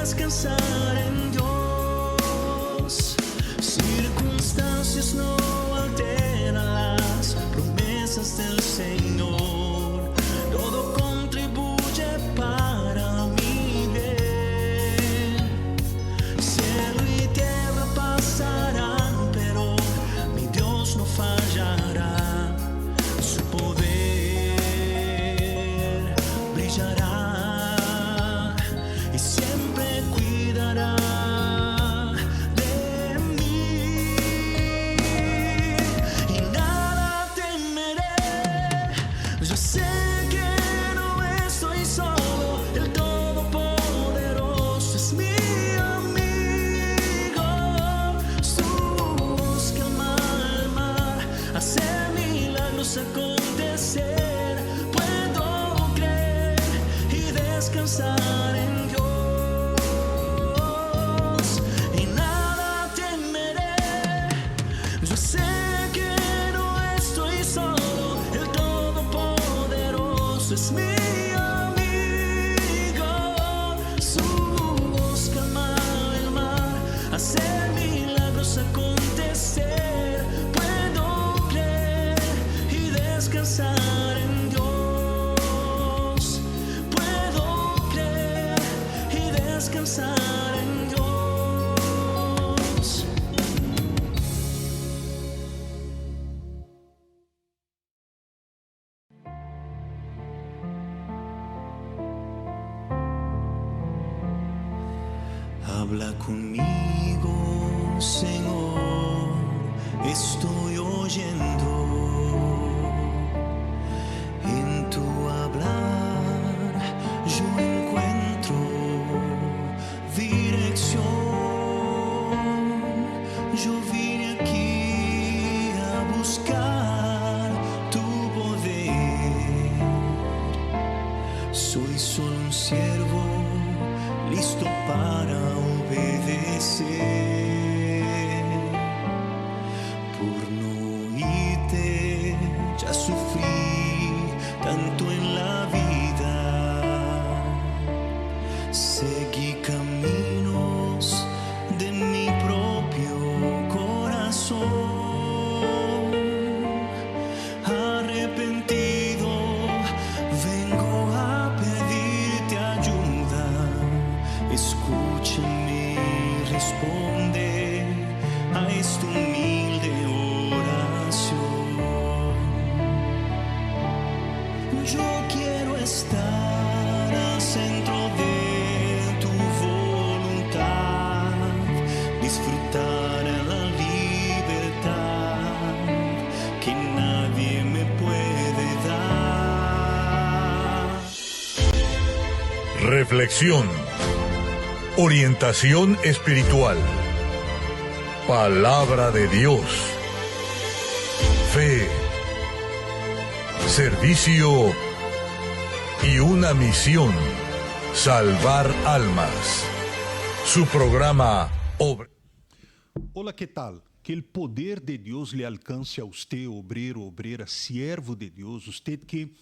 descansar en Dios. Circunstancias no alteran las promesas del Señor. Todo contribuye para mi bien. Cielo y tierra pasarán, pero mi Dios no fallará. Su poder brillará y siempre cuidará de mí. Y nada temeré. Yo sé que no estoy solo. El Todopoderoso es mi amigo. Su voz calma el mar, hace milagros acontecer. Puedo creer y descansar en Dios. Y nada temeré. Yo sé que no estoy solo. El Todopoderoso es mi amigo. Su voz calma el mar, hace milagros acontecer. Puedo creer y descansar en Dios. Puedo creer y descansar en Dios. Habla conmigo, Señor, estoy oyendo. En tu hablar yo encuentro dirección. Yo vine aquí a buscar tu poder. Soy solo un siervo listo para obedecer. Por no oírte ya sufrí tanto en la vida. Seguí caminos de mi propio corazón. Arrepentido vengo a pedirte ayuda. Escúchame y responde a esta humilde oración. Yo quiero estar al centro de tu voluntad, disfrutar la libertad que nadie me puede dar. Reflexión. Orientación espiritual. Palabra de Dios. Fe. Servicio y una misión: salvar almas. Su programa Olá, que tal? Que o poder de Deus lhe alcance a você, obreiro, obreira, siervo de Deus, você que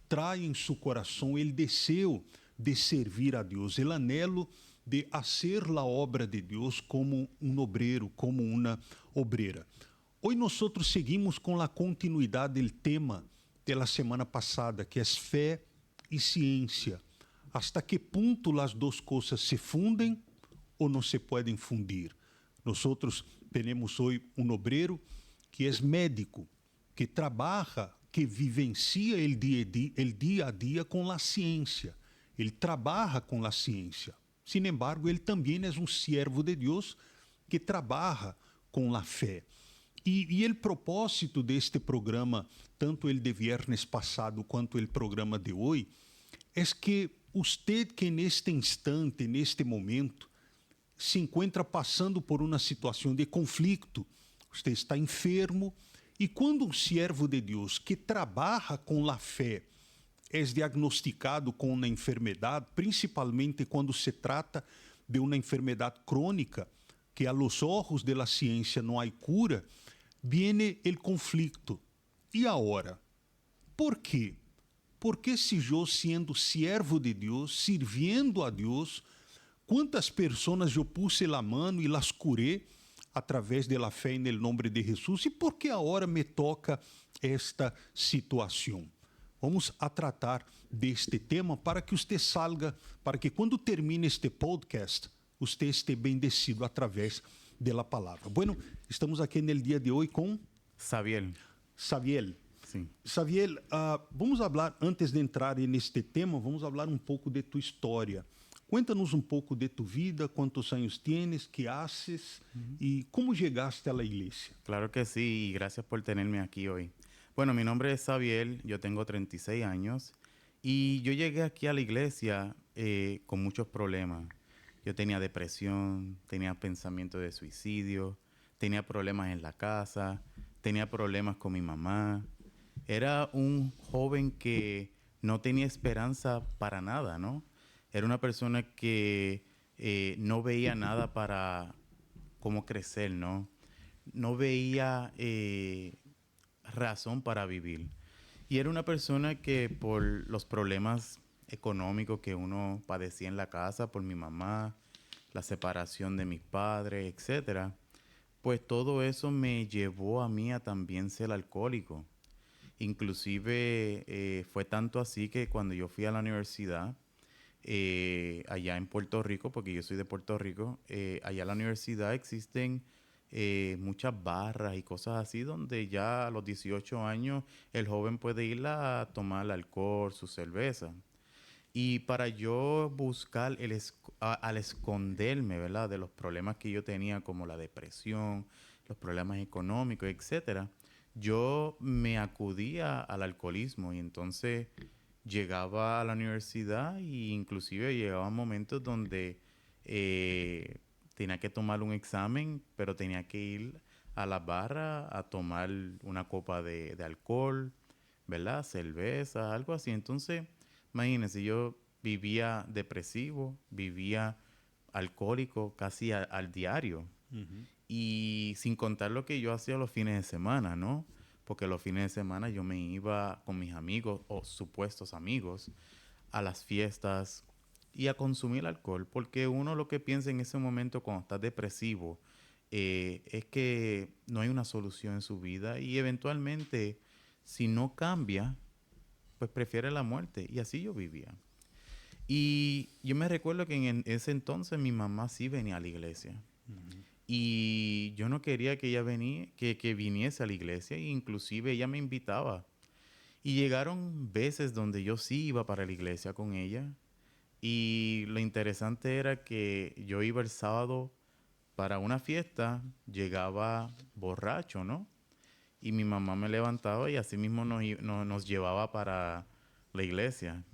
traz em seu coração o desejo de servir a Deus, o anelo de fazer a obra de Deus como um obreiro, como uma obreira. Hoje nós seguimos com a continuidade do tema da semana passada, que é fé e ciência. Hasta que ponto as duas coisas se fundem ou não se podem fundir? Nós temos hoje um obreiro que é médico, que trabalha, que vivencia o dia a dia com a ciência. Ele trabalha com a ciência. Sin embargo, ele também é um siervo de Deus que trabalha com a fé. E o propósito deste programa, tanto ele de viernes passado quanto o programa de hoje, é que você que neste instante, neste momento, se encontra passando por uma situação de conflito, você está enfermo, e quando um siervo de Deus que trabalha com a fé é diagnosticado com uma enfermidade, principalmente quando se trata de uma enfermidade crônica, que a los ojos de la ciência não há cura, viene el conflicto. E agora? Por quê? Porque se eu, sendo siervo de Deus, sirviendo a Deus, quantas pessoas eu puse a mão e las curei através da fé em nome de Jesus, e por que agora me toca esta situação? Vamos a tratar deste tema para que você salga, para que quando termine este podcast, você esteja bendecido através da palavra. Bueno, estamos aqui no dia de hoje com Xavier. Xavier. Sim. Xavier, vamos falar, antes de entrar neste tema, vamos falar um pouco de tua história. Cuéntanos um pouco de tu vida, quantos anos tienes, que haces y cómo llegaste a la iglesia. Claro que sí, y gracias por tenerme aquí hoy. Bueno, mi nombre es Xavier, yo tengo 36 años y yo llegué aquí a la iglesia con muchos problemas. Yo tenía depresión, tenía pensamiento de suicidio, tenía problemas en la casa, tenía problemas con mi mamá. Era un joven que no tenía esperanza para nada, ¿no? Era una persona que no veía nada para cómo crecer, ¿no? No veía razón para vivir. Y era una persona que por los problemas económicos que uno padecía en la casa, por mi mamá, la separación de mis padres, etcétera, pues todo eso me llevó a mí a también ser alcohólico. Inclusive fue tanto así que cuando yo fui a la universidad, allá en Puerto Rico, porque yo soy de Puerto Rico, allá en la universidad existen muchas barras y cosas así donde ya a los 18 años el joven puede ir a tomar alcohol, su cerveza. Y para yo buscar al esconderme, ¿verdad?, de los problemas que yo tenía, como la depresión, los problemas económicos, etcétera, yo me acudía al alcoholismo y entonces llegaba a la universidad e inclusive llegaba momentos donde tenía que tomar un examen, pero tenía que ir a la barra a tomar una copa de alcohol, ¿verdad? Cerveza, algo así. Entonces, imagínense, yo vivía depresivo, vivía alcohólico casi al diario. Y sin contar lo que yo hacía los fines de semana, ¿no? Porque los fines de semana yo me iba con mis amigos o supuestos amigos a las fiestas y a consumir alcohol, porque uno lo que piensa en ese momento cuando está depresivo es que no hay una solución en su vida y eventualmente si no cambia, pues prefiere la muerte. Y así yo vivía. Y yo me recuerdo que en ese entonces mi mamá sí venía a la iglesia. Y yo no quería que ella que viniese a la iglesia, e inclusive ella me invitaba. Y llegaron veces donde yo sí iba para la iglesia con ella. Y lo interesante era que yo iba el sábado para una fiesta, llegaba borracho, ¿no? Y mi mamá me levantaba y así mismo nos llevaba para la iglesia.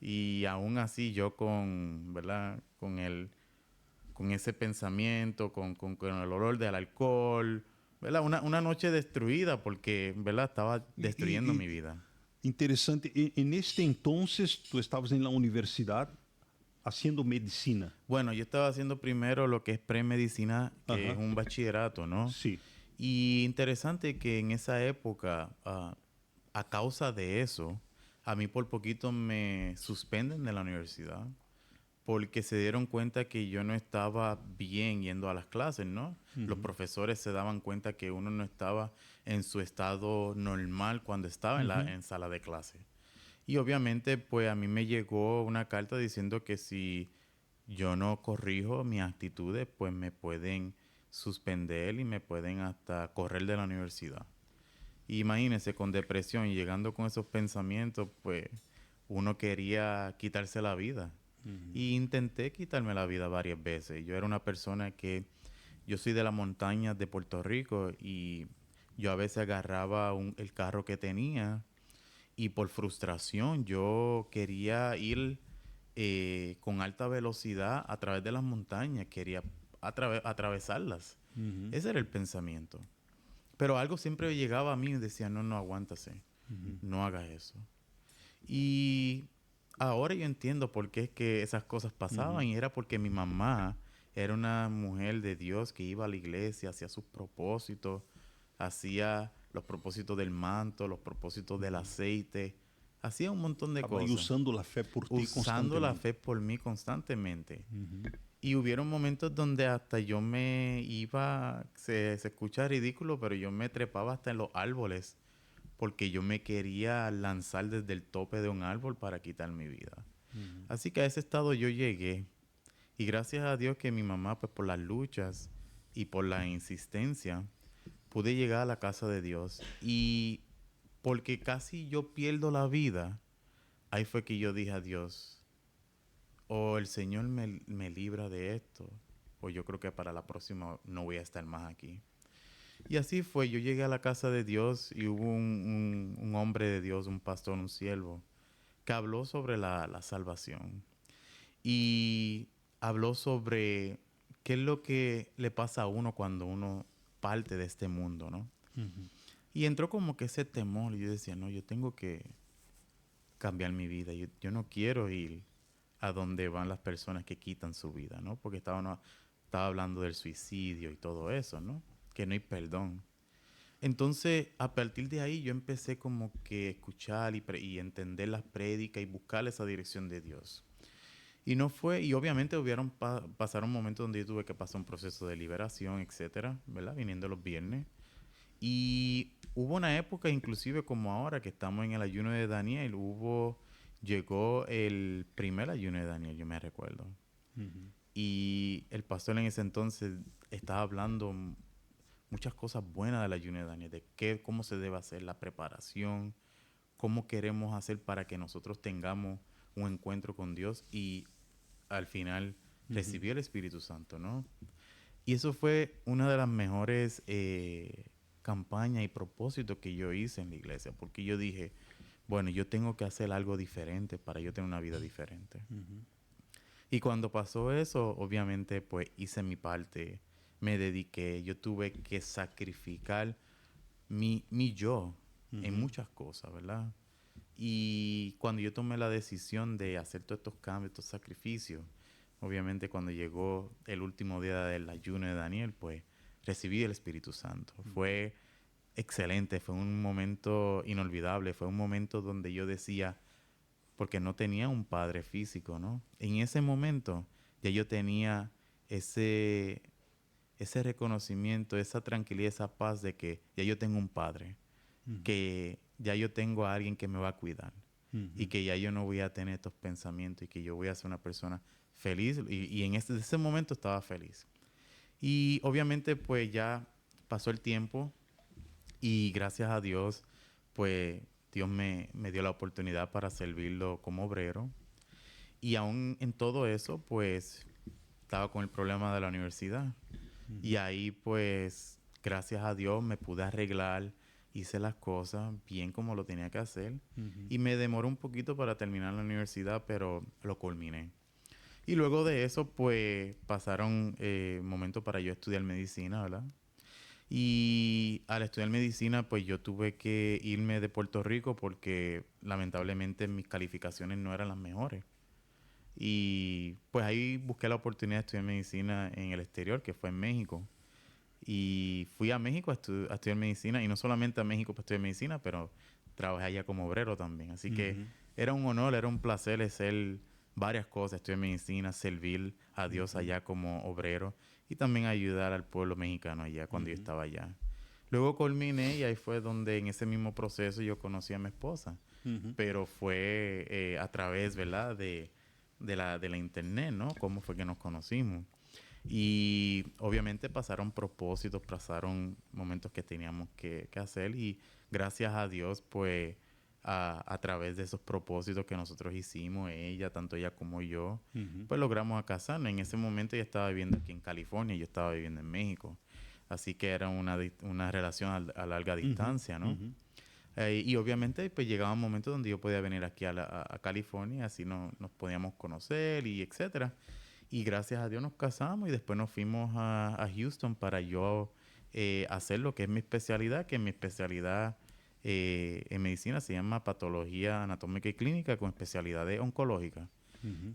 Y aún así yo ¿verdad?, con ese pensamiento, con el olor del alcohol, ¿verdad? Una noche destruida porque, ¿verdad?, estaba destruyendo mi vida. Interessante. En este entonces, tú estabas en la universidad haciendo medicina. Bueno, yo estaba haciendo primero lo que es premedicina, que es un bachillerato, ¿no? Sí. Y interesante que en esa época, a causa de eso, a mí por poquito me suspenden de la universidad porque se dieron cuenta que yo no estaba bien yendo a las clases, ¿no? Los profesores se daban cuenta que uno no estaba en su estado normal cuando estaba en sala de clase. Y obviamente, pues a mí me llegó una carta diciendo que si yo no corrijo mis actitudes, pues me pueden suspender y me pueden hasta correr de la universidad. Y imagínense, con depresión y llegando con esos pensamientos, pues uno quería quitarse la vida. Y intenté quitarme la vida varias veces. Yo era una persona que... Yo soy de las montañas de Puerto Rico y yo a veces agarraba el carro que tenía y por frustración yo quería ir con alta velocidad a través de las montañas. Quería atravesarlas. Ese era el pensamiento. Pero algo siempre llegaba a mí y decía, no, aguántase. No hagas eso. Y ahora yo entiendo por qué es que esas cosas pasaban y era porque mi mamá era una mujer de Dios que iba a la iglesia, hacía sus propósitos, hacía los propósitos del manto, los propósitos del aceite, hacía un montón de Estaba cosas. usando la fe por ti Usando la constantemente. fe por mí constantemente. Y hubieron momentos donde hasta yo me iba, se escucha ridículo, pero yo me trepaba hasta en los árboles porque yo me quería lanzar desde el tope de un árbol para quitar mi vida. Así que a ese estado yo llegué. Y gracias a Dios que mi mamá, pues por las luchas y por la insistencia, pude llegar a la casa de Dios. Y porque casi yo pierdo la vida, ahí fue que yo dije a Dios, o el Señor me libra de esto, o yo creo que para la próxima no voy a estar más aquí. Y así fue, yo llegué a la casa de Dios y hubo un hombre de Dios, un pastor, un siervo, que habló sobre la salvación. Y habló sobre qué es lo que le pasa a uno cuando uno parte de este mundo, ¿no? Y entró como que ese temor y yo decía, no, yo tengo que cambiar mi vida. Yo no quiero ir a donde van las personas que quitan su vida, ¿no? Porque estaba hablando del suicidio y todo eso, ¿no? Que no hay perdón. Entonces, a partir de ahí, yo empecé como que a escuchar y entender las prédicas y buscar esa dirección de Dios. Y no fue, y obviamente pasaron momentos donde yo tuve que pasar un proceso de liberación, etcétera, ¿verdad? Viniendo los viernes. Y hubo una época, inclusive como ahora, que estamos en el ayuno de Daniel, llegó el primer ayuno de Daniel, yo me recuerdo. Y el pastor en ese entonces estaba hablando muchas cosas buenas del ayuno de Daniel, de cómo se debe hacer la preparación, cómo queremos hacer para que nosotros tengamos un encuentro con Dios y al final recibir el Espíritu Santo, ¿no? Y eso fue una de las mejores campañas y propósitos que yo hice en la iglesia, porque yo dije, bueno, yo tengo que hacer algo diferente para yo tener una vida diferente. Y cuando pasó eso, obviamente, pues hice mi parte, me dediqué, yo tuve que sacrificar mi yo en muchas cosas, ¿verdad? Y cuando yo tomé la decisión de hacer todos estos cambios, estos sacrificios, obviamente cuando llegó el último día del ayuno de Daniel, pues recibí el Espíritu Santo. Fue excelente, fue un momento inolvidable, fue un momento donde yo decía, porque no tenía un padre físico, ¿no? En ese momento ya yo tenía ese reconocimiento, esa tranquilidad, esa paz de que ya yo tengo un padre, que ya yo tengo a alguien que me va a cuidar y que ya yo no voy a tener estos pensamientos y que yo voy a ser una persona feliz y en ese momento estaba feliz. Y obviamente pues ya pasó el tiempo y gracias a Dios pues Dios me dio la oportunidad para servirlo como obrero y aún en todo eso pues estaba con el problema de la universidad y ahí pues gracias a Dios me pude arreglar, hice las cosas bien como lo tenía que hacer y me demoró un poquito para terminar la universidad, pero lo culminé. Y luego de eso, pues, pasaron momentos para yo estudiar medicina, ¿verdad? Y al estudiar medicina, pues, yo tuve que irme de Puerto Rico porque, lamentablemente, mis calificaciones no eran las mejores. Y, pues, ahí busqué la oportunidad de estudiar medicina en el exterior, que fue en México. Y fui a México a estudiar medicina, y no solamente a México para estudiar medicina, pero trabajé allá como obrero también. Así que era un honor, era un placer hacer varias cosas, estudiar medicina, servir a Dios allá como obrero y también ayudar al pueblo mexicano allá cuando yo estaba allá. Luego culminé y ahí fue donde en ese mismo proceso yo conocí a mi esposa, pero fue a través, ¿verdad?, de la internet, ¿no? ¿Cómo fue que nos conocimos? Y obviamente pasaron propósitos, pasaron momentos que teníamos que hacer y gracias a Dios, pues, a través de esos propósitos que nosotros hicimos, tanto ella como yo, pues logramos casarnos. En ese momento ella estaba viviendo aquí en California y yo estaba viviendo en México. Así que era una relación a larga distancia, ¿no? Y obviamente pues llegaban momentos donde yo podía venir aquí a California, así nos podíamos conocer y etcétera. Y gracias a Dios nos casamos y después nos fuimos a Houston para yo hacer lo que es mi especialidad, que mi especialidad en medicina se llama patología anatómica y clínica con especialidades oncológicas.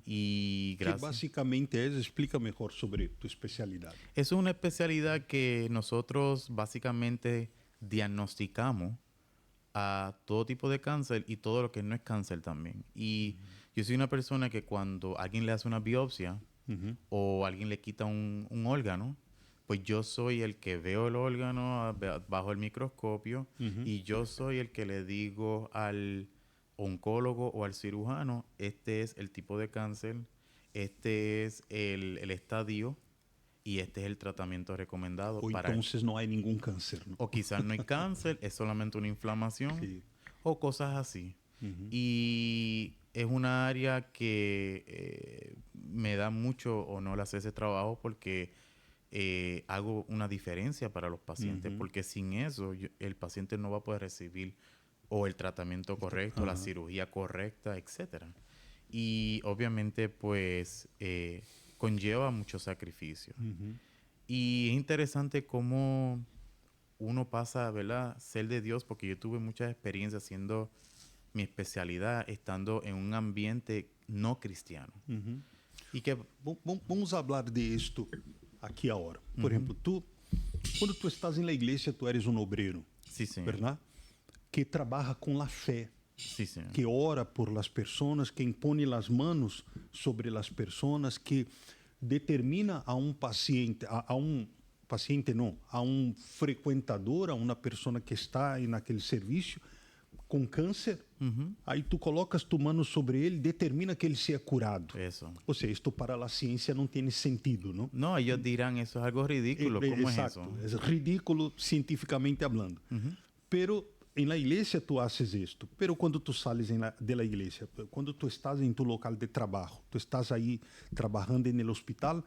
Y Que gracias. básicamente es, explica mejor sobre tu especialidad. Es una especialidad que nosotros básicamente diagnosticamos a todo tipo de cáncer y todo lo que no es cáncer también. Y yo soy una persona que cuando alguien le hace una biopsia o alguien le quita un órgano, pues yo soy el que veo el órgano bajo el microscopio y yo soy el que le digo al oncólogo o al cirujano, este es el tipo de cáncer, este es el estadio y este es el tratamiento recomendado. O entonces no hay ningún cáncer, ¿no? O quizás no hay cáncer, es solamente una inflamación Sí. o cosas así. Y es una área que me da mucho honor hacer ese trabajo porque hago una diferencia para los pacientes, porque sin eso el paciente no va a poder recibir o el tratamiento correcto, la cirugía correcta, etcétera. Y obviamente pues conlleva mucho sacrificio. Y es interesante cómo uno pasa, ¿verdad? Ser de Dios, porque yo tuve muchas experiencias haciendo mi especialidad, estando en un ambiente no cristiano. Y que Vamos hablar de esto aqui agora. Por exemplo, quando tu estás na igreja, tu eres obreiro, sí, señor. ¿verdad? Que trabalha com a fé, Sí, señor. que ora por las personas, que impone las manos sobre las personas, que determina a um paciente, a um paciente não, a um frequentador, a uma pessoa que está aí naquele serviço com câncer, aí tu colocas tu mano sobre ele, determina que ele seja curado. Eso. Ou seja, isto para a ciência não tem sentido, não? No, ellos dirán, eso es algo ridículo. ¿Cómo Exacto, es eso? es ridículo cientificamente hablando. Pero en la iglesia tú haces esto. Pero cuando tú sales de la iglesia, cuando tú estás en tu local de trabajo, tú estás ahí trabajando en el hospital,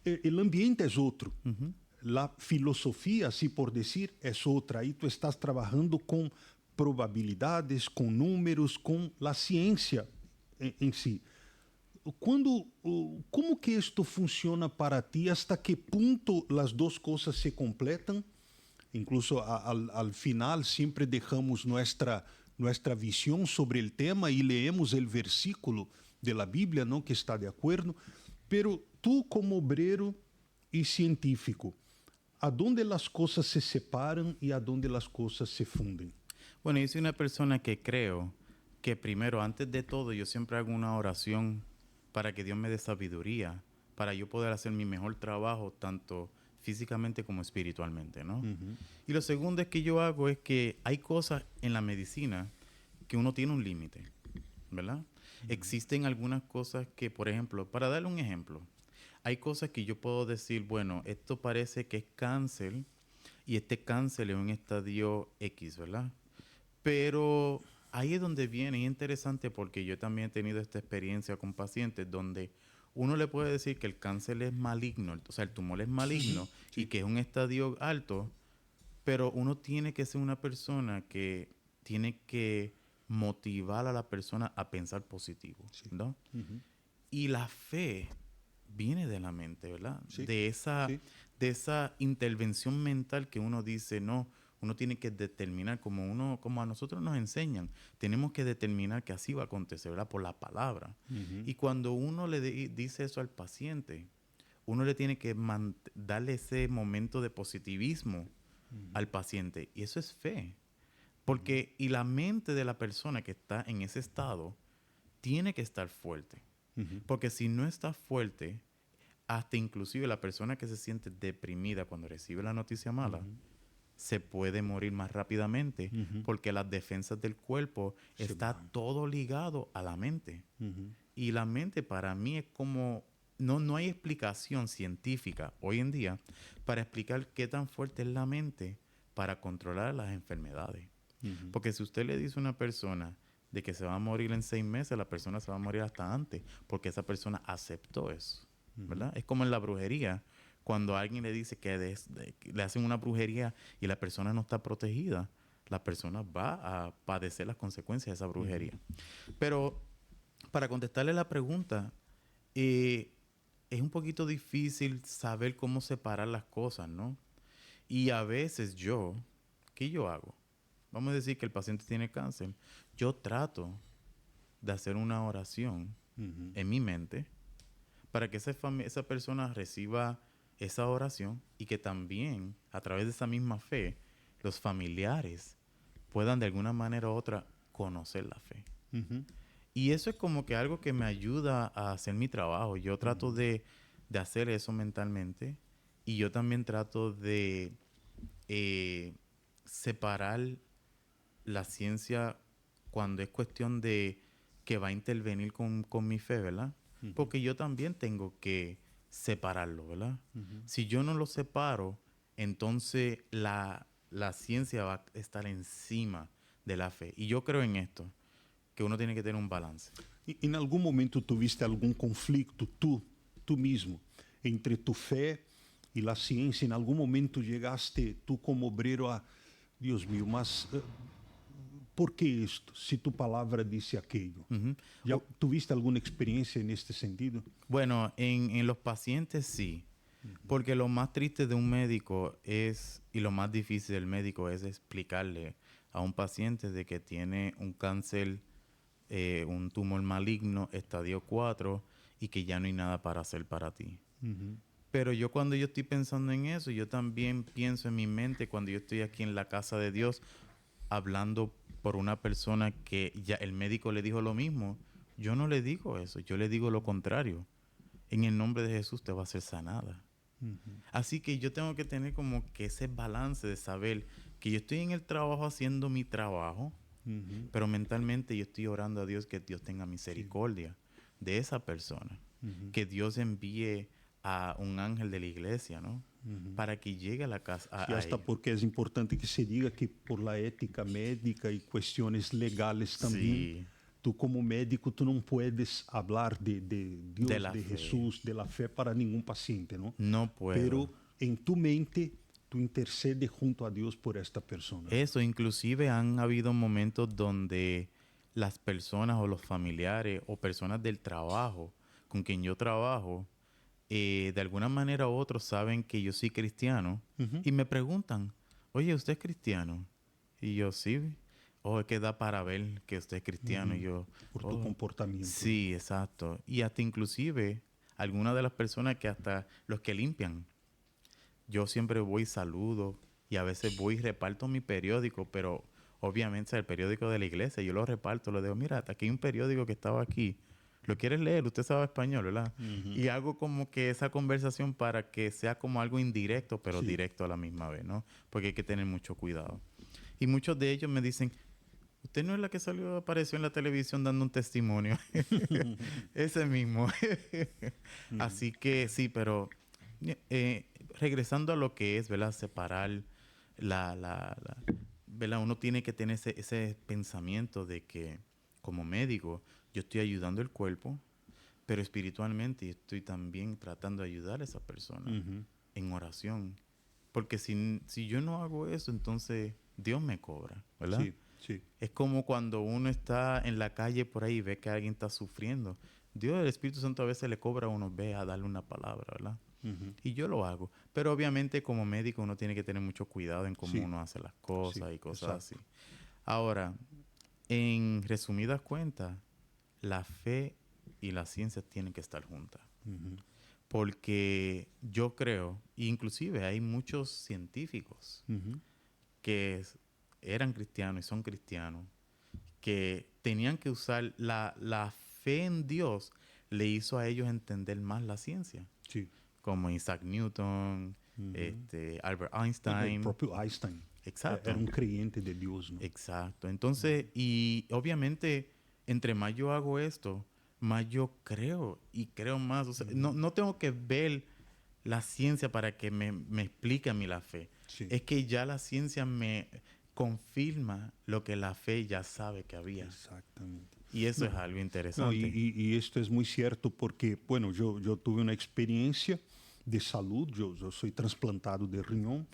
el ambiente es otro. La filosofía, así por decir, es otra. Ahí tú estás trabajando con probabilidades, con números, con la ciencia en sí. Como que isto funciona para ti? ¿Hasta qué punto las dos cosas se completan? Incluso al final siempre dejamos nuestra visión sobre el tema y leemos el versículo de la Biblia, ¿no? Que está de acuerdo. Pero tú como obrero y científico, ¿a dónde las cosas se separan y a dónde las cosas se funden? Bueno, yo soy una persona que creo que primero, antes de todo, yo siempre hago una oración para que Dios me dé sabiduría, para yo poder hacer mi mejor trabajo, tanto físicamente como espiritualmente, ¿no? Y lo segundo es que yo hago es que hay cosas en la medicina que uno tiene un límite, ¿verdad? Existen algunas cosas que, por ejemplo, para darle un ejemplo, hay cosas que yo puedo decir, bueno, esto parece que es cáncer y este cáncer es un estadio X, ¿verdad? Pero ahí es donde viene, es interesante porque yo también he tenido esta experiencia con pacientes donde uno le puede decir que el cáncer es maligno, o sea, el tumor es maligno y que es un estadio alto, pero uno tiene que ser una persona que tiene que motivar a la persona a pensar positivo, ¿no? Y la fe viene de la mente, ¿verdad? Sí. De esa intervención mental que uno dice, no, uno tiene que determinar, como a nosotros nos enseñan, tenemos que determinar que así va a acontecer, ¿verdad? Por la palabra. Y cuando uno le dice eso al paciente, uno le tiene que darle ese momento de positivismo al paciente. Y eso es fe. Porque, y la mente de la persona que está en ese estado tiene que estar fuerte. Porque si no está fuerte, hasta inclusive la persona que se siente deprimida cuando recibe la noticia mala, se puede morir más rápidamente porque las defensas del cuerpo está todo ligado a la mente. Y la mente para mí es como, no hay explicación científica hoy en día para explicar qué tan fuerte es la mente para controlar las enfermedades. Porque si usted le dice a una persona de que se va a morir en 6 meses, la persona se va a morir hasta antes porque esa persona aceptó eso, ¿verdad? Es como en la brujería. Cuando a alguien le dice que le hacen una brujería y la persona no está protegida, la persona va a padecer las consecuencias de esa brujería. Pero para contestarle la pregunta, es un poquito difícil saber cómo separar las cosas, ¿no? Y a veces ¿qué yo hago? Vamos a decir que el paciente tiene cáncer. Yo trato de hacer una oración en mi mente para que esa persona reciba esa oración y que también, a través de esa misma fe, los familiares puedan de alguna manera u otra conocer la fe. Uhum. Y eso es como que algo que me ayuda a hacer mi trabajo. Yo trato de hacer eso mentalmente, y yo también trato de separar la ciencia cuando es cuestión de que va a intervenir con mi fe, ¿verdad? Porque yo también tengo que separarlo, ¿verdad? Si yo no lo separo, entonces la ciencia va a estar encima de la fe. Y yo creo en esto, que uno tiene que tener un balance. Em algum momento tuviste algum conflito, tu mesmo, entre tu fé e a ciência? Em algum momento chegaste, tu como obreiro, a Deus mío, mas por que isto? Se tu palavra disse aquello. ¿Ya tuviste alguna experiencia en este sentido? Bueno, en los pacientes sí. Porque lo más triste de un médico es, y lo más difícil del médico es explicarle a un paciente de que tiene un cáncer, un tumor maligno, estadio 4, y que ya no hay nada para hacer para ti. Pero yo cuando yo estoy pensando en eso, yo también pienso en mi mente cuando yo estoy aquí en la casa de Dios hablando por una persona que ya el médico le dijo lo mismo. Yo no le digo eso, yo le digo lo contrario. En el nombre de Jesús te va a ser sanada. Así que yo tengo que tener como que ese balance de saber que yo estoy en el trabajo haciendo mi trabajo, pero mentalmente yo estoy orando a Dios que Dios tenga misericordia de esa persona. Que Dios envíe a un ángel de la iglesia, ¿no? Para que llegue a la casa. E hasta porque é importante que se diga que por la ética médica e questões legais também, Sí. tu como médico, tu não puedes hablar de Deus, De la de fe. Jesús, de la fe para nenhum paciente, ¿no? No puedo. Pero en tu mente, tu intercede junto a Dios por esta persona. Eso, inclusive han habido momentos donde las personas o los familiares o personas del trabajo con quien yo trabajo, de alguna manera u otra saben que yo soy cristiano y me preguntan, oye, ¿usted es cristiano? Y yo, sí. Oh, es que da para ver que usted es cristiano. Y yo, Por tu comportamiento. sí, exacto. Y hasta inclusive algunas de las personas que hasta los que limpian, yo siempre voy y saludo, y a veces voy y reparto mi periódico, pero obviamente es el periódico de la iglesia, yo lo reparto, le digo, mira, aquí hay un periódico que estaba aquí, ¿lo quieres leer? Usted sabe español, ¿verdad? Y hago como que esa conversación para que sea como algo indirecto, pero Sí. directo a la misma vez, ¿no? Porque hay que tener mucho cuidado. Y muchos de ellos me dicen, usted no es la que apareció en la televisión dando un testimonio. Ese mismo. Así que sí, pero regresando a lo que es, ¿verdad? Separar ¿verdad? Uno tiene que tener ese pensamiento de que como médico yo estoy ayudando el cuerpo, pero espiritualmente estoy también tratando de ayudar a esa persona en oración. Porque si yo no hago eso, entonces Dios me cobra, ¿verdad? Sí, sí. Es como cuando uno está en la calle por ahí y ve que alguien está sufriendo. Dios, el Espíritu Santo a veces le cobra a uno, ve a darle una palabra, ¿verdad? Y yo lo hago. Pero obviamente como médico uno tiene que tener mucho cuidado en cómo Sí. uno hace las cosas Sí, y cosas exacto. así. Ahora, en resumidas cuentas, la fe y la ciencia tienen que estar juntas. Porque yo creo, inclusive hay muchos científicos que eran cristianos y son cristianos, que tenían que usar la fe en Dios, le hizo a ellos entender más la ciencia. Sí. Como Isaac Newton, Albert Einstein. El propio Einstein. Exacto. Era un creyente de Dios, ¿no? Exacto. Entonces, y obviamente, entre más yo hago esto, más yo creo y creo más. O sea, no tengo que ver la ciencia para que me explique a mí la fe. Sí. Es que ya la ciencia me confirma lo que la fe ya sabe que había. Exactamente. Y eso es algo No, interesante. y esto es muy cierto porque, bueno, yo tuve una experiencia de salud, yo soy trasplantado de riñón,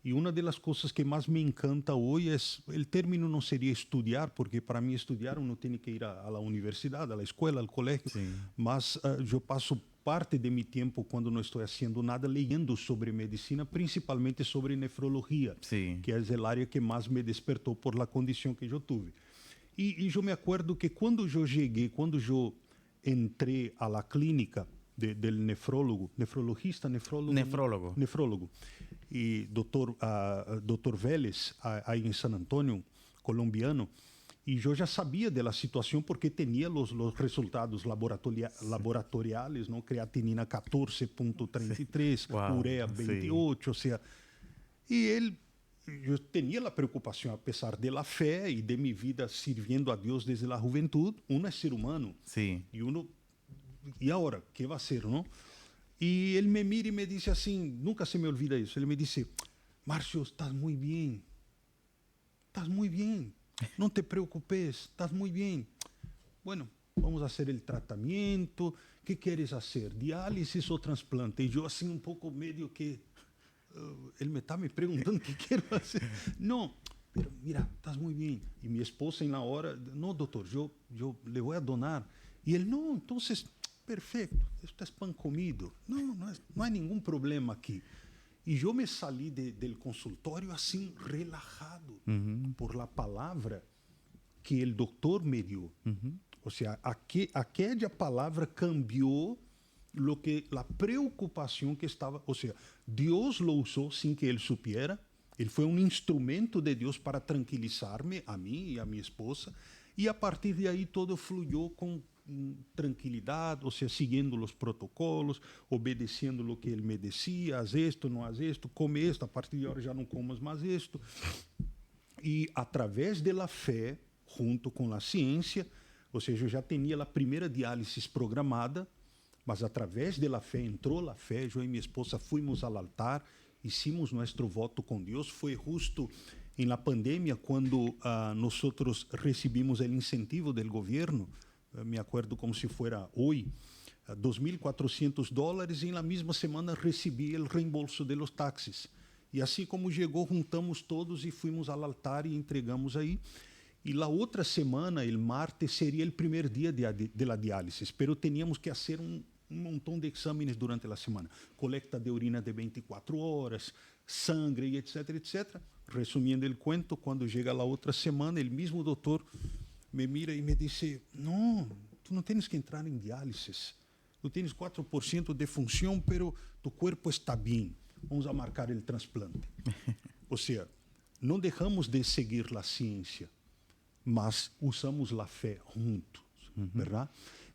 y una de las cosas que más me encanta hoy es, el término no sería estudiar, porque para mí estudiar uno tiene que ir a la universidad, a la escuela, al colegio, Sí. mas yo paso parte de mi tiempo cuando no estoy haciendo nada leyendo sobre medicina, principalmente sobre nefrología, Sí. que es el área que más me despertó por la condición que yo tuve. E eu me acordo que quando eu cheguei, quando eu entrei a la clínica del nefrologista, nefrólogo, e doutor Vélez, aí em San Antonio, colombiano, y yo ya sabía de la situación porque tenía los resultados laboratoriales, ¿no? Creatinina 14.33, Wow, urea 28, o sea, y yo tenía la preocupación, a pesar de la fe y de mi vida sirviendo a Dios desde la juventud, uno es ser humano. Sí. ¿Y ahora qué va a hacer, no? Y él me mira y me dice así, nunca se me olvida eso, él me dice, Márcio, estás muy bien, no te preocupes, estás muy bien. Bueno, vamos a hacer el tratamiento, ¿qué quieres hacer? ¿Diálisis o trasplante? Y yo así un poco medio que, él me está preguntando qué quiero hacer. No, pero mira, estás muy bien. Y mi esposa en la hora, no, doctor, yo le voy a donar. Y él, no, entonces, perfecto, esto es pan comido. No hay ningún problema aquí. Y yo me salí del consultorio así relajado por la palabra que el doctor me dio. O sea, aquella palabra cambió la preocupación que estaba. O sea, Dios lo usó sin que él supiera. Él fue un instrumento de Dios para tranquilizarme a mí y a mi esposa. Y a partir de ahí todo fluyó con tranquilidad, o sea, siguiendo los protocolos, obedeciendo lo que él me decía, haz esto, no haz esto, come esto, a partir de ahora ya no comas más esto. Y a través de la fe, junto con la ciencia, ou seja, eu já tinha a primeira diálise programada, mas através da fé, entrou a fé, eu e minha esposa fomos ao altar, hicimos nosso voto com Deus. Foi justo em la pandemia quando nós recebimos o incentivo do governo, me acuerdo como se fuera hoje, $2.400, e na mesma semana recebi o reembolso de los táxis. E assim como chegou, juntamos todos e fomos ao altar e entregamos aí. E a outra semana, el martes, seria o primeiro dia de la diálise, pero teníamos que fazer um montão de exames durante a semana. Colecta de urina de 24 horas, sangre, etc, etc. Resumindo o cuento, quando chega a outra semana, o mesmo doutor me mira e me disse, não, tu não tens que entrar em diálise. Tu tens 4% de função, pero tu corpo está bem. Vamos a marcar o transplante. Ou seja, não deixamos de seguir a ciência, mas usamos a fé juntos, ¿verdad?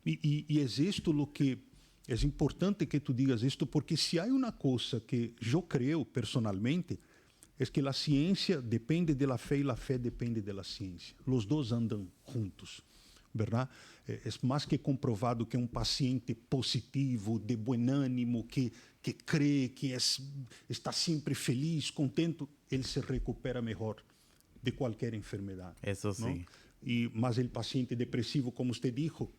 E é isto o que é importante que tu digas isto, porque se há uma coisa que eu creio personalmente, é que a ciência depende da fé e a fé depende da ciência. Os dois andam juntos, ¿verdad? É mais que comprovado que um paciente positivo, de bom ânimo, que crê, que está sempre feliz, contente, ele se recupera melhor de qualquer enfermidade. Eso sí. Mas o paciente depresivo, como usted dijo,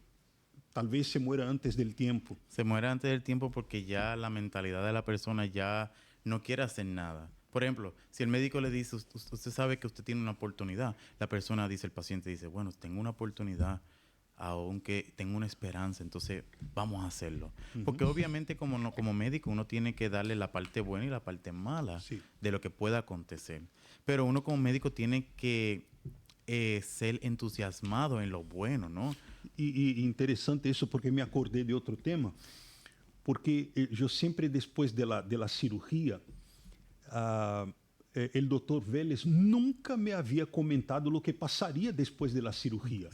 tal vez se muera antes del tiempo. Se muere antes del tiempo porque ya la mentalidad de la persona ya no quiere hacer nada. Por ejemplo, si el médico le dice, usted sabe que usted tiene una oportunidad, la persona dice, el paciente dice, bueno, tengo una oportunidad, aunque tengo una esperanza, entonces vamos a hacerlo. Porque obviamente como médico uno tiene que darle la parte buena y la parte mala de lo que pueda acontecer. Pero uno como médico tiene que ser entusiasmado en lo bueno, ¿no? E interessante isso, porque me acordei de outro tema, porque eu sempre, depois de la cirurgia, o doutor Vélez nunca me havia comentado o que passaria depois da cirurgia.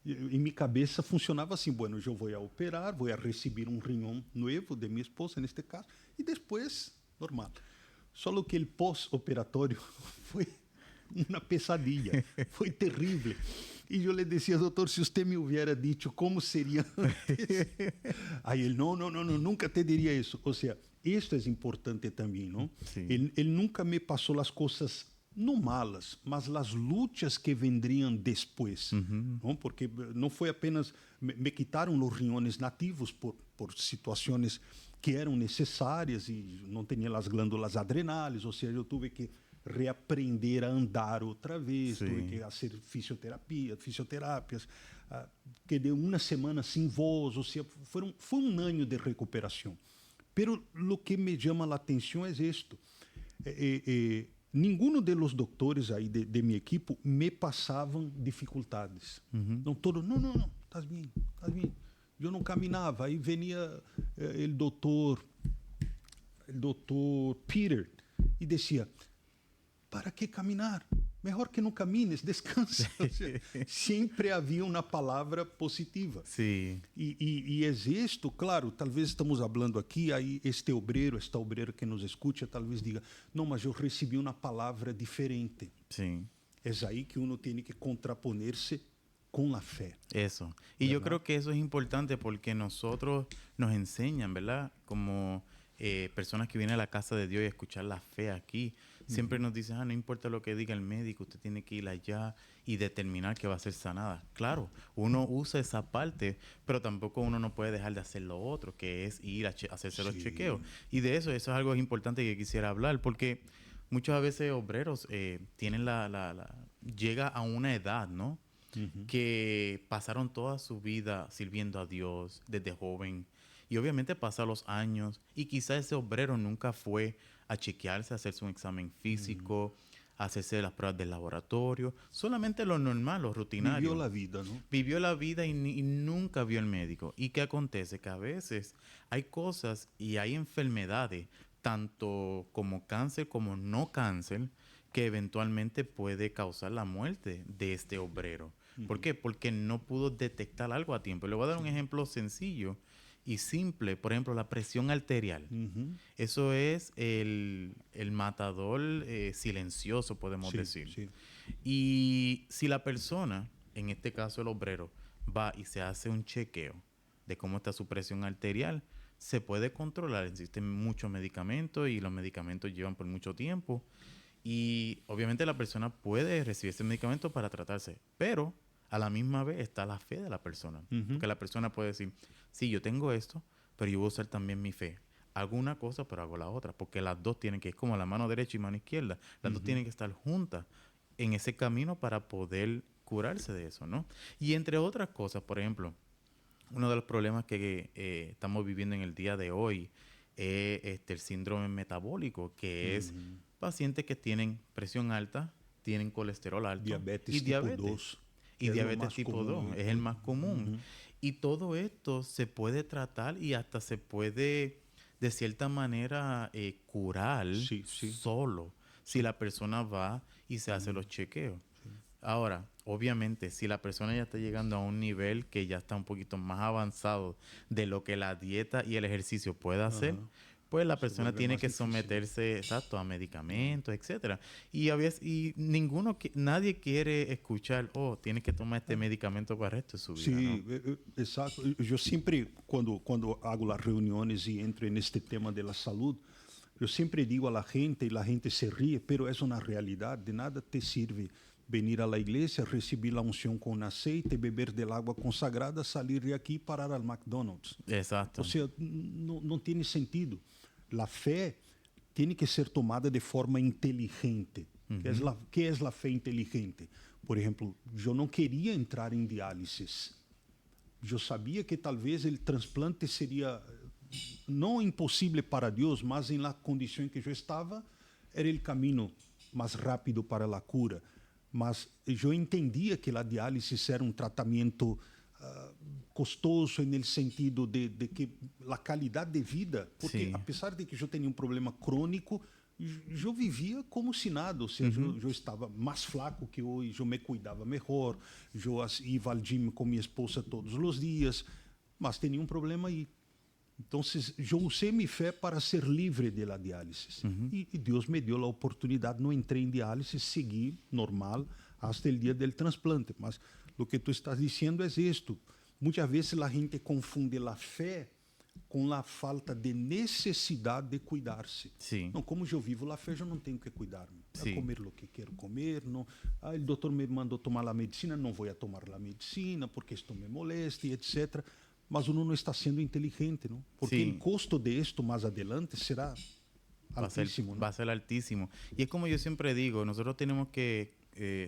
Em minha cabeça funcionava assim, bueno, eu vou a operar, vou a receber um riñón novo de minha esposa, neste caso, e depois, normal. Só que o pós-operatório foi uma pesadilla, foi terrível. E eu lhe dizia, doutor, se você me hubiera dicho como seria antes. Aí ele, não, nunca te diria isso. Ou seja, isto é importante também, não? Ele nunca me passou as coisas não malas, mas as lutas que vendriam depois. Não? Porque não foi apenas... Me quitaram os riñones nativos por situações que eram necessárias e não tinha as glândulas adrenais, ou seja, eu tive que reaprender a andar outra vez, tive que fazer fisioterápias, quedei uma semana sem voz, ou seja, foi um ano de recuperação. Pero o que me chama a atenção é isto. Nenhum dos doutores aí de minha equipe me passavam dificuldades. Não, todos, não, estás bem. Eu não caminhava, aí venia o doutor Peter e dizia, para que caminhar? mejor que no camines, descansa. O sea, siempre havia uma palavra positiva. Sí, E é isto, claro, talvez estamos falando aqui, aí esta obreira que nos escuta, talvez diga, não, mas eu recebi uma palavra diferente. sí. É aí que uno tem que contraponer-se con la fe. Eso. Y yo ¿Verdad? creo que eso es importante porque nosotros nos enseñan, ¿verdad? Como personas que vienen a la casa de Dios y a escuchar la fe aquí, siempre nos dicen, no importa lo que diga el médico, usted tiene que ir allá y determinar que va a ser sanada. Claro, uno usa esa parte, pero tampoco uno no puede dejar de hacer lo otro, que es ir a hacerse los Sí. chequeos. Y de eso es algo importante que quisiera hablar, porque muchas veces obreros tienen llega a una edad, ¿no? Que pasaron toda su vida sirviendo a Dios desde joven y obviamente pasan los años y quizás ese obrero nunca fue a chequearse, a hacerse un examen físico, a hacerse las pruebas del laboratorio, solamente lo normal, lo rutinario. Vivió la vida, ¿no? Vivió la vida y nunca vio al médico. ¿Y qué acontece? Que a veces hay cosas y hay enfermedades, tanto como cáncer como no cáncer, que eventualmente puede causar la muerte de este obrero. ¿Por qué? Porque no pudo detectar algo a tiempo. Le voy a dar un ejemplo sencillo y simple. Por ejemplo, la presión arterial. Eso es el matador silencioso, podemos Sí, decir. sí. Y si la persona, en este caso el obrero, va y se hace un chequeo de cómo está su presión arterial, se puede controlar. Existen muchos medicamentos y los medicamentos llevan por mucho tiempo. Y obviamente la persona puede recibir ese medicamento para tratarse, pero a la misma vez está la fe de la persona. Porque la persona puede decir, sí, yo tengo esto, pero yo voy a usar también mi fe. Hago una cosa, pero hago la otra. Porque las dos tienen que, es como la mano derecha y mano izquierda, las dos tienen que estar juntas en ese camino para poder curarse de eso, ¿no? Y entre otras cosas, por ejemplo, uno de los problemas que estamos viviendo en el día de hoy es el síndrome metabólico, que es pacientes que tienen presión alta, tienen colesterol alto Diabetes y tipo diabetes. 2. Y es lo diabetes más tipo común, 2 es el más común. Y todo esto se puede tratar y hasta se puede, de cierta manera, curar Sí, sí. solo si la persona va y se hace los chequeos. Ahora, obviamente, si la persona ya está llegando a un nivel que ya está un poquito más avanzado de lo que la dieta y el ejercicio puede hacer, pues la persona vuelve tiene más que difícil. someterse, exacto, a medicamentos, etcétera. Y a veces, nadie quiere escuchar, tiene que tomar este medicamento para el resto de su vida, Sim, ¿no? exato. Eu sempre, quando hago as reuniões e entro neste tema da saúde, eu sempre digo a gente, e a gente se ríe, pero é uma realidade. De nada te sirve venir à igreja, receber a unção com aceite, beber del água consagrada, sair de aqui e parar ao McDonald's. Exacto. Ou seja, não tem sentido. A fé tem que ser tomada de forma inteligente. Que é a fé inteligente? Por exemplo, eu não queria entrar em diálise. Eu sabia que talvez o transplante seria não impossível para Deus, mas em la condição em que eu estava, era o caminho mais rápido para a cura. Mas eu entendia que a diálise era um tratamento costoso no sentido de que a qualidade de vida, porque Sim. apesar de que eu tinha um problema crônico, eu vivia como se nada, ou seja, eu estava mais flaco que hoje, eu me cuidava melhor, eu ia ao gym com minha esposa todos os dias, mas tinha um problema aí. Então, eu usei minha fé para ser livre da diálise. E Deus me deu a oportunidade, não entrei em diálise, segui normal até o dia do transplante. Mas o que tu estás dizendo é isto. Muitas vezes a gente confunde a fé com a falta de necessidade de cuidar-se. Sim. Não, como eu vivo a fé, eu não tenho que cuidar-me. Sim. Comer o que quero comer. Não. O doutor me mandou tomar a medicina, não vou a tomar a medicina porque isto me molesta, etc. Mas uno não está sendo inteligente, não? Porque Sim. o custo de esto más adelante será altísimo, ¿no? Va a ser altísimo. Y es como yo siempre digo, nosotros tenemos que,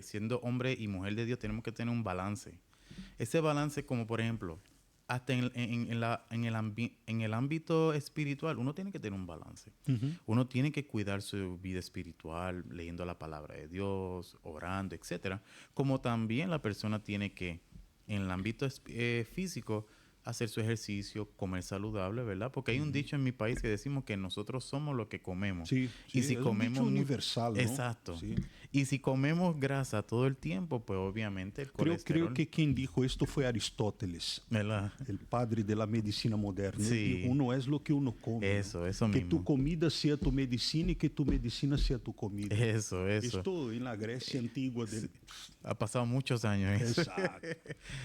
siendo hombre y mujer de Dios, tenemos que tener un balance. Ese balance, como por ejemplo, hasta en el ámbito espiritual, uno tiene que tener un balance. Uno tiene que cuidar su vida espiritual, leyendo la palabra de Dios, orando, etcétera. Como también la persona tiene que, en el ámbito físico, hacer su ejercicio, comer saludable, ¿verdad? Porque hay un dicho en mi país que decimos que nosotros somos lo que comemos. Sí, y sí, si es un comemos dicho universal, ¿no? Exacto. Sí. Y si comemos grasa todo el tiempo, pues obviamente el colesterol... Creo que quien dijo esto fue Aristóteles, ¿verdad? el padre de la medicina moderna. Él Sí. dijo, uno es lo que uno come. Eso, ¿no? eso que mismo. tu comida sea tu medicina y que tu medicina sea tu comida. Eso. Esto en la Grecia antigua. Ha pasado muchos años eso. Exacto.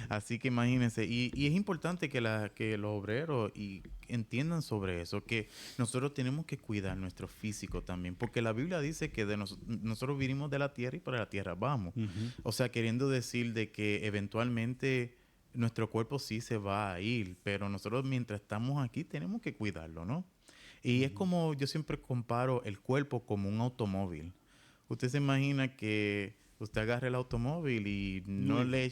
Así que imagínense, y es importante que los obreros entiendan sobre eso, que nosotros tenemos que cuidar nuestro físico también, porque la Biblia dice que nosotros vinimos de la tierra y para la tierra vamos. O sea, queriendo decir de que eventualmente nuestro cuerpo sí se va a ir, pero nosotros mientras estamos aquí tenemos que cuidarlo, ¿no? Y es como, yo siempre comparo el cuerpo como un automóvil. Usted se imagina que usted agarre el automóvil y no le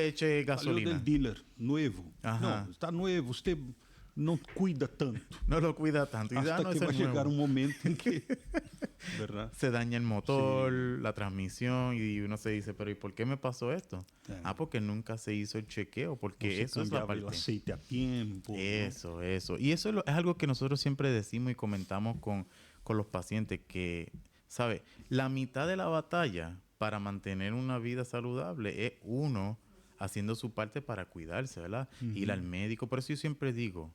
eche Salió gasolina. del dealer, nuevo. Ajá. No, está nuevo, usted no cuida tanto. No lo cuida tanto. Y Hasta no que es va a el nuevo. llegar un momento en que... ¿Verdad? Se daña el motor, la transmisión, y uno se dice, pero ¿y por qué me pasó esto? Porque nunca se hizo el chequeo, porque No se eso es la cambiaba el parte. aceite a tiempo. ¿no? Eso. Y eso es algo que nosotros siempre decimos y comentamos con los pacientes, que, ¿sabe? La mitad de la batalla para mantener una vida saludable es uno haciendo su parte para cuidarse, ¿verdad? Ir al médico. Por eso yo siempre digo,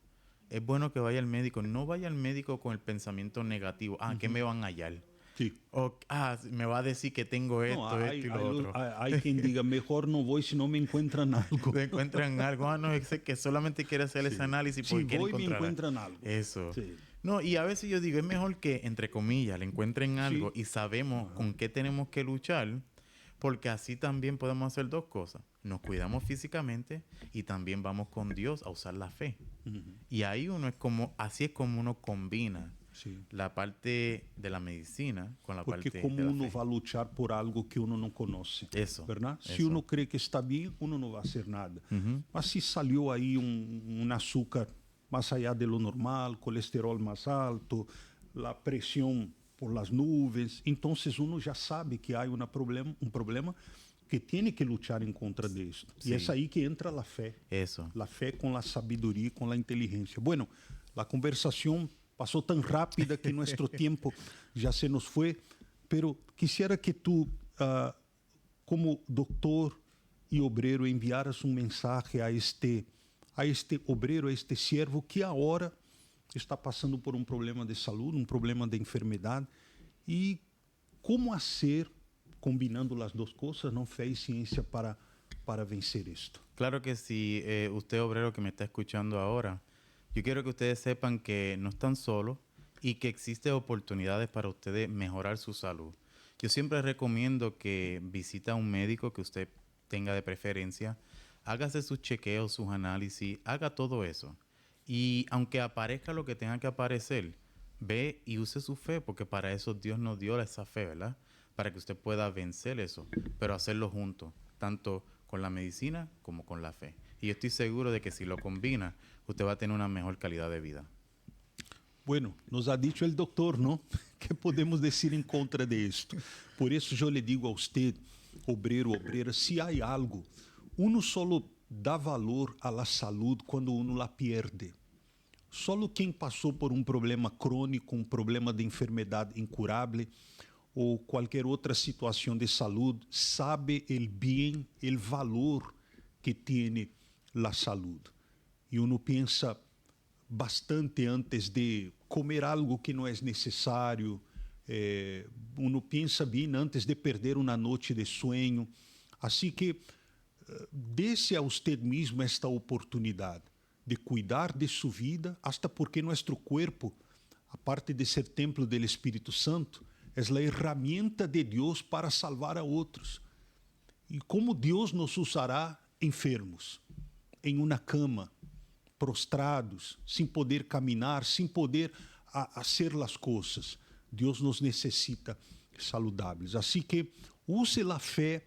es bueno que vaya al médico. No vaya al médico con el pensamiento negativo. ¿Qué me van a hallar? Sí. O, me va a decir que tengo esto, No, esto y lo otro. hay quien diga, mejor no voy si no me encuentran algo. Te encuentran algo. No, es que solamente quiere hacer ese análisis Si porque quiere voy me encontrar encuentran algo. eso. Sí. No, y a veces yo digo, es mejor que, entre comillas, le encuentren algo y sabemos con qué tenemos que luchar, porque así también podemos hacer dos cosas. Nos cuidamos físicamente y también vamos con Dios a usar la fe. Y ahí así es como uno combina Sí. la parte de la medicina con la Porque parte como de la uno fe. va a luchar por algo que uno no conoce. Eso, ¿Verdad? Si eso. uno cree que está bien, uno no va a hacer nada. Mas si salió ahí un azúcar más allá de lo normal, colesterol más alto, la presión por las nubes, entonces uno ya sabe que hay un problema que tiene que luchar en contra de esto. Sí. Y es ahí que entra la fe. Eso. La fe con la sabiduría y con la inteligencia. Bueno, la conversación pasó tan rápida que nuestro tiempo ya se nos fue, pero quisiera que tú, como doctor y obrero, enviaras un mensaje a este obrero, a este siervo que ahora está passando por um problema de saúde, um problema de enfermidade, e como fazer, combinando as duas coisas, não fé e ciência para vencer isto. Claro que sí, usted obrero que me está escuchando ahora, yo quiero que ustedes sepan que no están solos y que existen oportunidades para ustedes mejorar su salud. Yo siempre recomiendo que visite a un médico que usted tenga de preferencia, hágase sus chequeos, sus análisis, haga todo eso. Y aunque aparezca lo que tenga que aparecer, ve y use su fe, porque para eso Dios nos dio esa fe, ¿verdad? Para que usted pueda vencer eso, pero hacerlo juntos, tanto con la medicina como con la fe. Y yo estoy seguro de que si lo combina, usted va a tener una mejor calidad de vida. Bueno, nos ha dicho el doctor, ¿no? ¿Qué podemos decir en contra de esto? Por eso yo le digo a usted, obrero, obrera, si hay algo, uno solo dá valor a la salud cuando uno la pierde. Solo quem passou por um problema crônico, um problema de enfermidade incurável ou qualquer outra situação de saúde sabe o bem, o valor que tem a saúde. E uno pensa bastante antes de comer algo que não é necessário, uno pensa bem antes de perder uma noite de sonho. Assim que dê-se a você mesmo esta oportunidade de cuidar de sua vida, hasta porque nosso corpo, aparte de ser templo do Espírito Santo, é a herramienta de Deus para salvar a outros. E como Deus nos usará enfermos, em uma cama, prostrados, sem poder caminhar, sem poder fazer as coisas. Deus nos necessita saludáveis. Assim que use a fé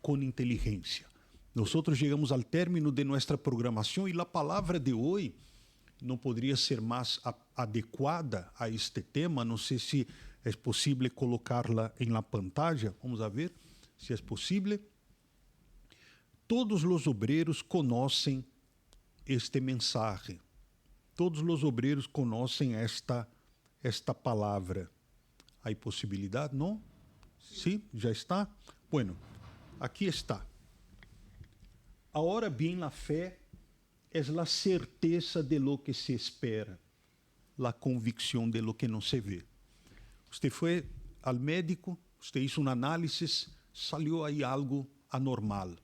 com inteligência. Nós chegamos ao término de nossa programação e a palavra de hoje não poderia ser mais adequada a este tema. Não sei se é possível colocá-la em la pantalla. Vamos a ver se é possível. Todos os obreiros conhecem este mensagem. Todos os obreiros conhecem esta palavra. Há possibilidade? Não? ¿Sí? ¿Ya está? Bueno, aquí está. Ahora bien, la fe es la certeza de lo que se espera, la convicción de lo que no se ve. Usted fue al médico, usted hizo un análisis, salió ahí algo anormal,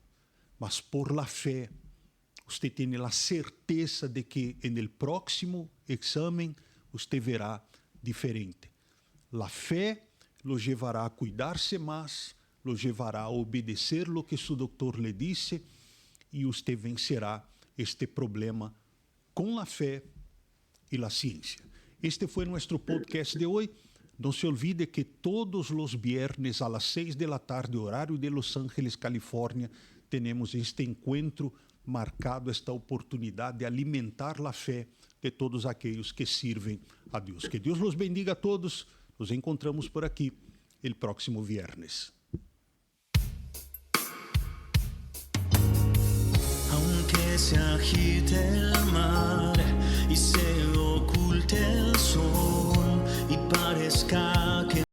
mas por la fe, usted tiene la certeza de que en el próximo examen usted verá diferente. La fe lo llevará a cuidarse más, lo llevará a obedecer lo que su doctor le dice y usted vencerá este problema con la fe y la ciencia. Este fue nuestro podcast de hoy. No se olvide que todos los viernes a las 6 de la tarde, horario de Los Ángeles, California, tenemos este encuentro marcado, esta oportunidad de alimentar la fe de todos aquellos que sirven a Dios. Que Dios los bendiga a todos. Nos encontramos por aquí el próximo viernes. Aunque se agite el mar